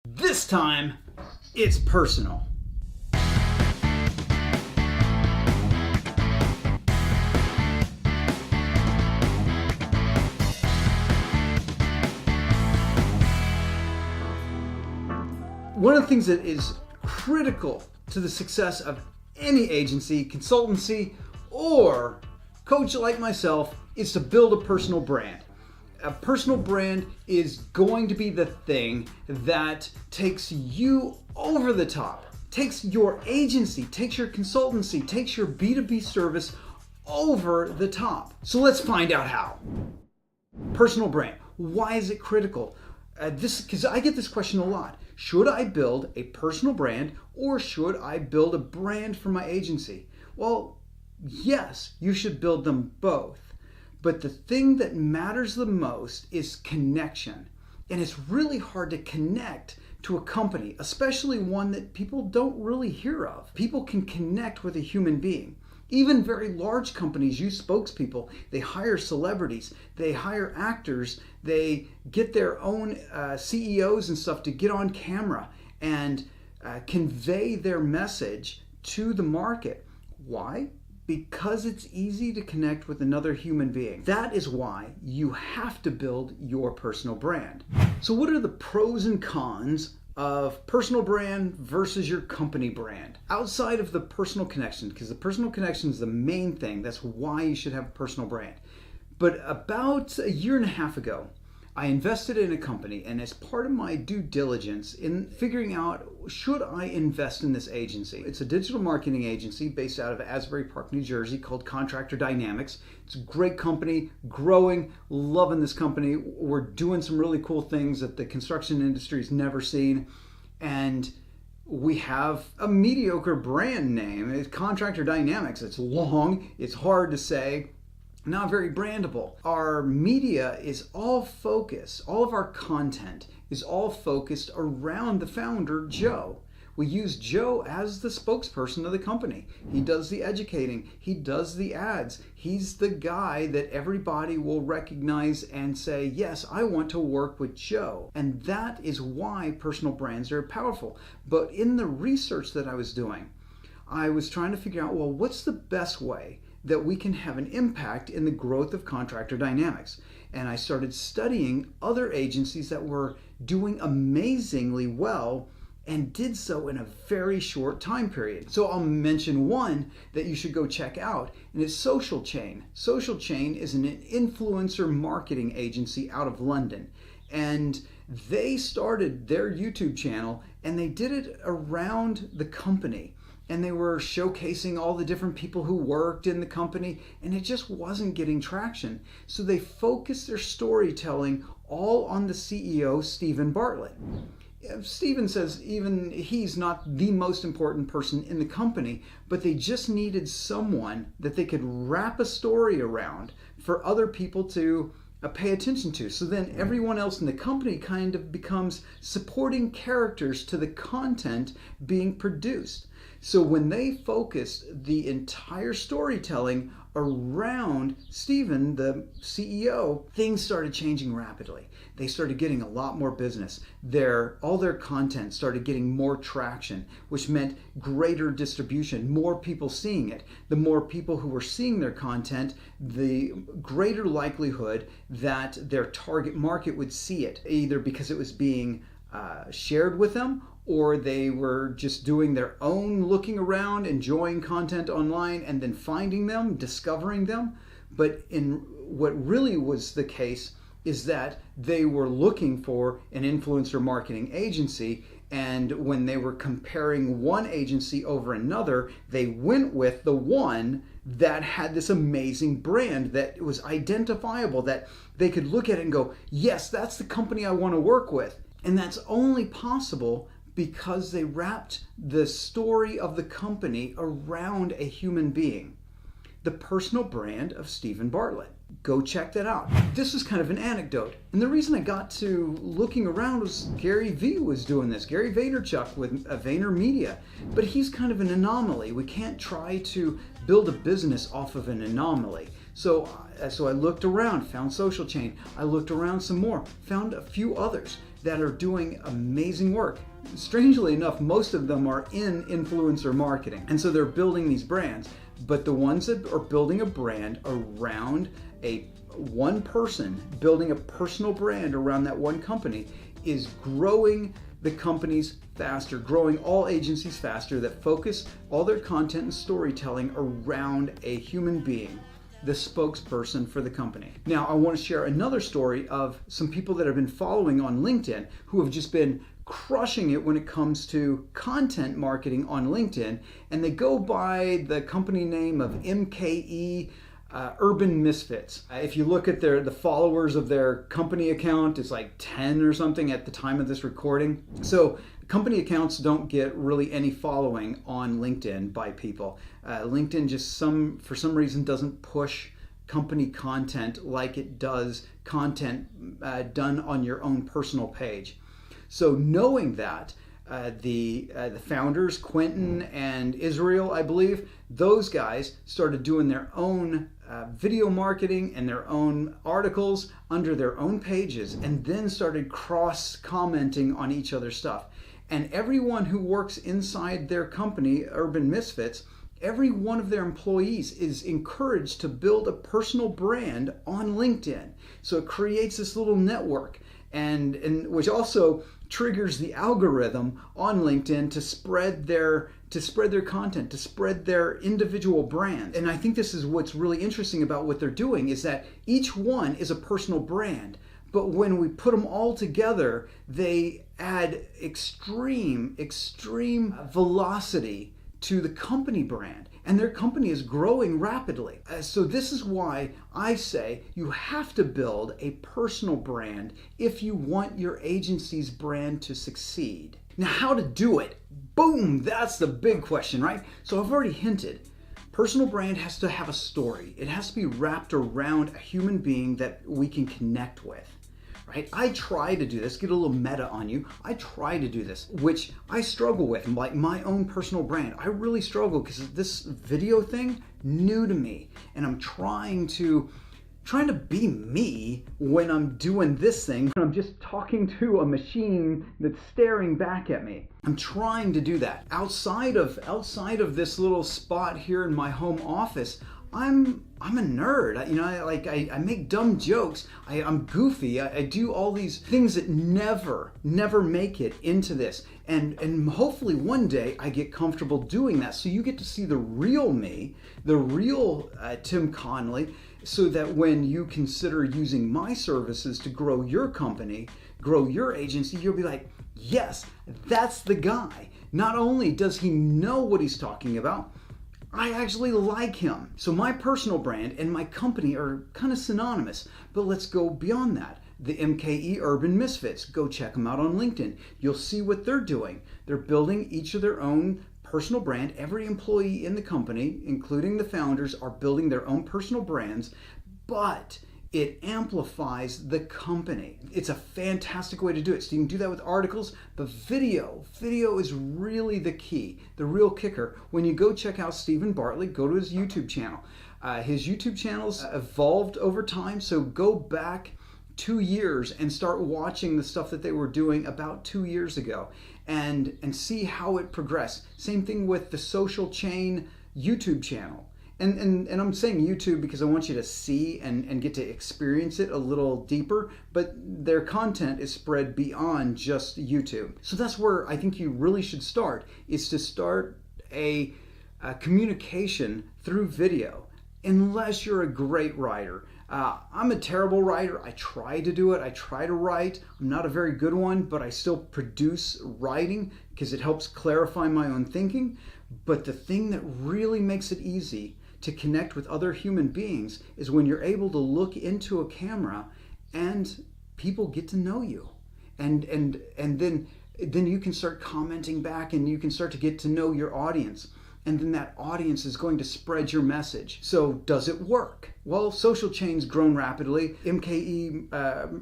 This time, it's personal. One of the things that is critical to the success of any agency, consultancy, or coach like myself is to build a personal brand. A personal brand is going to be the thing that takes you over the top, takes your agency, takes your consultancy, takes your B2B service over the top. So let's find out how. Personal brand. Why is it critical? Because I get this question a lot. Should I build a personal brand or should I build a brand for my agency? Well, yes, you should build them both. But the thing that matters the most is connection. And it's really hard to connect to a company, especially one that people don't really hear of. People can connect with a human being. Even very large companies use spokespeople. They hire celebrities, they hire actors, they get their own CEOs and stuff to get on camera and convey their message to the market. Why? Because it's easy to connect with another human being. That is why you have to build your personal brand. So what are the pros and cons of personal brand versus your company brand? Outside of the personal connection, because the personal connection is the main thing, that's why you should have a personal brand. But about a year and a half ago, I invested in a company, and as part of my due diligence in figuring out, should I invest in this agency? It's a digital marketing agency based out of Asbury Park, New Jersey, called Contractor Dynamics. It's a great company, growing, loving this company. We're doing some really cool things that the construction industry's never seen. And we have a mediocre brand name. It's Contractor Dynamics. It's long, it's hard to say, not very brandable. Our media is all focused, all of our content is all focused around the founder, Joe. We use Joe as the spokesperson of the company. He does the educating, he does the ads. He's the guy that everybody will recognize and say, yes, I want to work with Joe. And that is why personal brands are powerful. But in the research that I was doing, I was trying to figure out, well, what's the best way that we can have an impact in the growth of Contractor Dynamics? And I started studying other agencies that were doing amazingly well and did so in a very short time period. So I'll mention one that you should go check out, and it's Social Chain. Social Chain is an influencer marketing agency out of London. And they started their YouTube channel and they did it around the company. And they were showcasing all the different people who worked in the company, and it just wasn't getting traction. So they focused their storytelling all on the CEO, Stephen Bartlett. Stephen says even he's not the most important person in the company, but they just needed someone that they could wrap a story around for other people to pay attention to. So then everyone else in the company kind of becomes supporting characters to the content being produced. So when they focused the entire storytelling around Stephen, the CEO, things started changing rapidly. They started getting a lot more business. All their content started getting more traction, which meant greater distribution, more people seeing it. The more people who were seeing their content, the greater likelihood that their target market would see it, either because it was being shared with them, or they were just doing their own looking around, enjoying content online, and then finding them, discovering them. But in what really was the case is that they were looking for an influencer marketing agency, and when they were comparing one agency over another, they went with the one that had this amazing brand that was identifiable, that they could look at it and go, yes, that's the company I want to work with. And that's only possible because they wrapped the story of the company around a human being. The personal brand of Stephen Bartlett. Go check that out. This is kind of an anecdote. And the reason I got to looking around was Gary V was doing this. Gary Vaynerchuk with Vaynermedia. But he's kind of an anomaly. We can't try to build a business off of an anomaly. So I looked around, found Social Chain. I looked around some more, found a few others. that are doing amazing work. Strangely enough, most of them are in influencer marketing. And so they're building these brands. But the ones that are building a brand around one person, building a personal brand around that one company, is growing the companies faster, growing all agencies faster that focus all their content and storytelling around a human being, the spokesperson for the company. Now, I want to share another story of some people that I've been following on LinkedIn who have just been crushing it when it comes to content marketing on LinkedIn, and they go by the company name of MKE Urban Misfits. If you look at the followers of their company account, it's like 10 or something at the time of this recording. So company accounts don't get really any following on LinkedIn by people. LinkedIn just for some reason doesn't push company content like it does content done on your own personal page. So knowing that, the founders, Quentin and Israel, I believe, those guys started doing their own video marketing and their own articles under their own pages, and then started cross-commenting on each other's stuff. And everyone who works inside their company, Urban Misfits, every one of their employees is encouraged to build a personal brand on LinkedIn. So it creates this little network, and which also triggers the algorithm on LinkedIn to spread their content, to spread their individual brand. And I think this is what's really interesting about what they're doing, is that each one is a personal brand. But when we put them all together, they add extreme velocity to the company brand. And their company is growing rapidly. So this is why I say you have to build a personal brand if you want your agency's brand to succeed. Now, how to do it? Boom, that's the big question, right? So I've already hinted. Personal brand has to have a story. It has to be wrapped around a human being that we can connect with. Right? I try to do this, get a little meta on you. I try to do this, which I struggle with, like my own personal brand. I really struggle because this video thing, new to me. And I'm trying to be me when I'm doing this thing. I'm just talking to a machine that's staring back at me. I'm trying to do that. Outside of this little spot here in my home office, I'm a nerd. I make dumb jokes. I'm goofy. I do all these things that never make it into this. And hopefully one day I get comfortable doing that. So you get to see the real me, the real Tim Conley, so that when you consider using my services to grow your company, grow your agency, you'll be like, yes, that's the guy. Not only does he know what he's talking about, I actually like him. So my personal brand and my company are kind of synonymous, but let's go beyond that. The MKE Urban Misfits, go check them out on LinkedIn. You'll see what they're doing. They're building each of their own personal brand. Every employee in the company, including the founders, are building their own personal brands, but it amplifies the company. It's a fantastic way to do it. So you can do that with articles, but video is really the key, the real kicker. When you go check out Stephen Bartlett, go to his YouTube channel. His YouTube channel's evolved over time, so go back 2 years and start watching the stuff that they were doing about 2 years ago and see how it progressed. Same thing with the Social Chain YouTube channel. And I'm saying YouTube because I want you to see and get to experience it a little deeper, but their content is spread beyond just YouTube. So that's where I think you really should start, is to start a communication through video, unless you're a great writer. I'm a terrible writer. I try to do it. I try to write. I'm not a very good one, but I still produce writing because it helps clarify my own thinking. But the thing that really makes it easy to connect with other human beings is when you're able to look into a camera and people get to know you. And then you can start commenting back and you can start to get to know your audience. and then that audience is going to spread your message. So does it work? Well, Social Chain's grown rapidly. MKE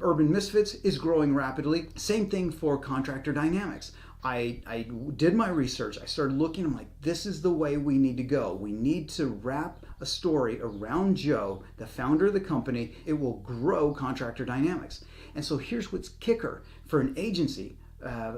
Urban Misfits is growing rapidly. Same thing for Contractor Dynamics. I did my research. I started looking. I'm like, this is the way we need to go. We need to wrap a story around Joe, the founder of the company. It will grow Contractor Dynamics. And so here's what's kicker for an agency.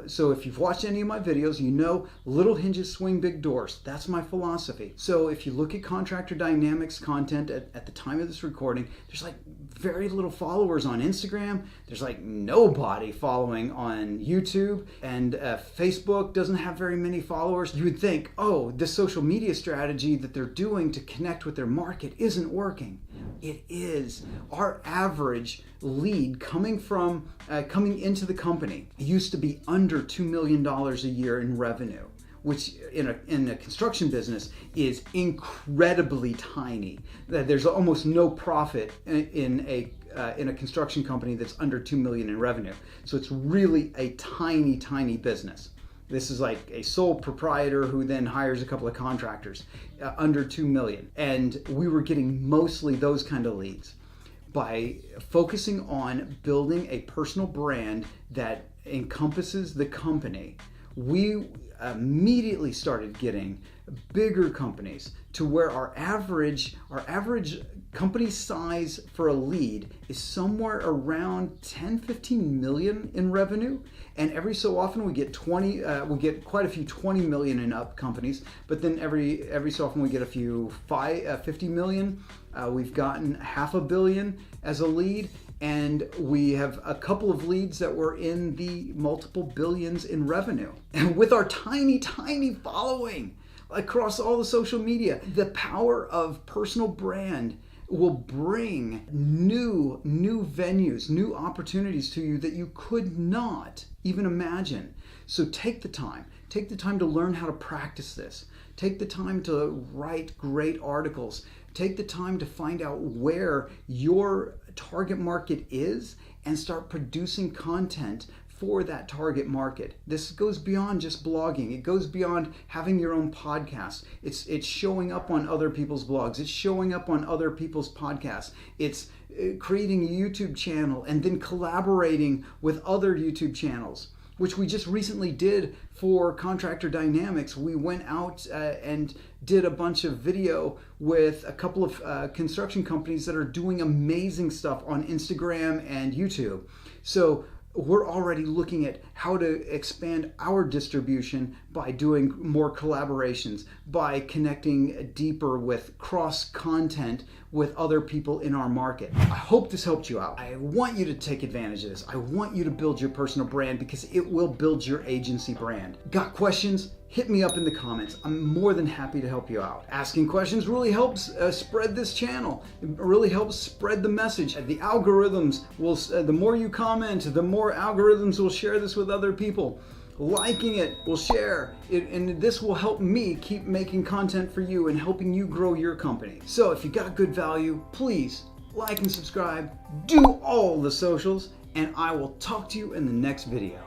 So if you've watched any of my videos, you know little hinges swing big doors. That's my philosophy. So if you look at Contractor Dynamics content at the time of this recording, there's like very little followers on Instagram. There's like nobody following on YouTube, and Facebook doesn't have very many followers. You would think, oh, this social media strategy that they're doing to connect with their market isn't working. It is. Our average lead coming into the company used to be under $2 million a year in revenue, which in a construction business is incredibly tiny. There's almost no profit in a construction company that's under $2 million in revenue. So it's really a tiny business. This is like a sole proprietor who then hires a couple of contractors under $2 million. And we were getting mostly those kind of leads. By focusing on building a personal brand that encompasses the company, we immediately started getting bigger companies to where our average company size for a lead is somewhere around 10-15 million in revenue, and every so often we get quite a few 20 million and up companies, but then every so often we get a few 50 million. We've gotten $500 million as a lead, and we have a couple of leads that were in the multiple billions in revenue. And with our tiny following across all the social media, the power of personal brand will bring new venues, new opportunities to you that you could not even imagine. So take the time to learn how to practice this. Take the time to write great articles. Take the time to find out where your target market is and start producing content for that target market. This goes beyond just blogging. It goes beyond having your own podcast. It's showing up on other people's blogs. It's showing up on other people's podcasts. It's creating a YouTube channel and then collaborating with other YouTube channels, which we just recently did for Contractor Dynamics. We went out and did a bunch of video with a couple of construction companies that are doing amazing stuff on Instagram and YouTube. So we're already looking at how to expand our distribution by doing more collaborations, by connecting deeper with cross content with other people in our market. I hope this helped you out. I want you to take advantage of this. I want you to build your personal brand because it will build your agency brand. Got questions? Hit me up in the comments. I'm more than happy to help you out. Asking questions really helps spread this channel. It really helps spread the message. The algorithms will, the more you comment, the more algorithms will share this with other people. Liking it will share it, and this will help me keep making content for you and helping you grow your company. So if you got good value, please like and subscribe, do all the socials, and I will talk to you in the next video.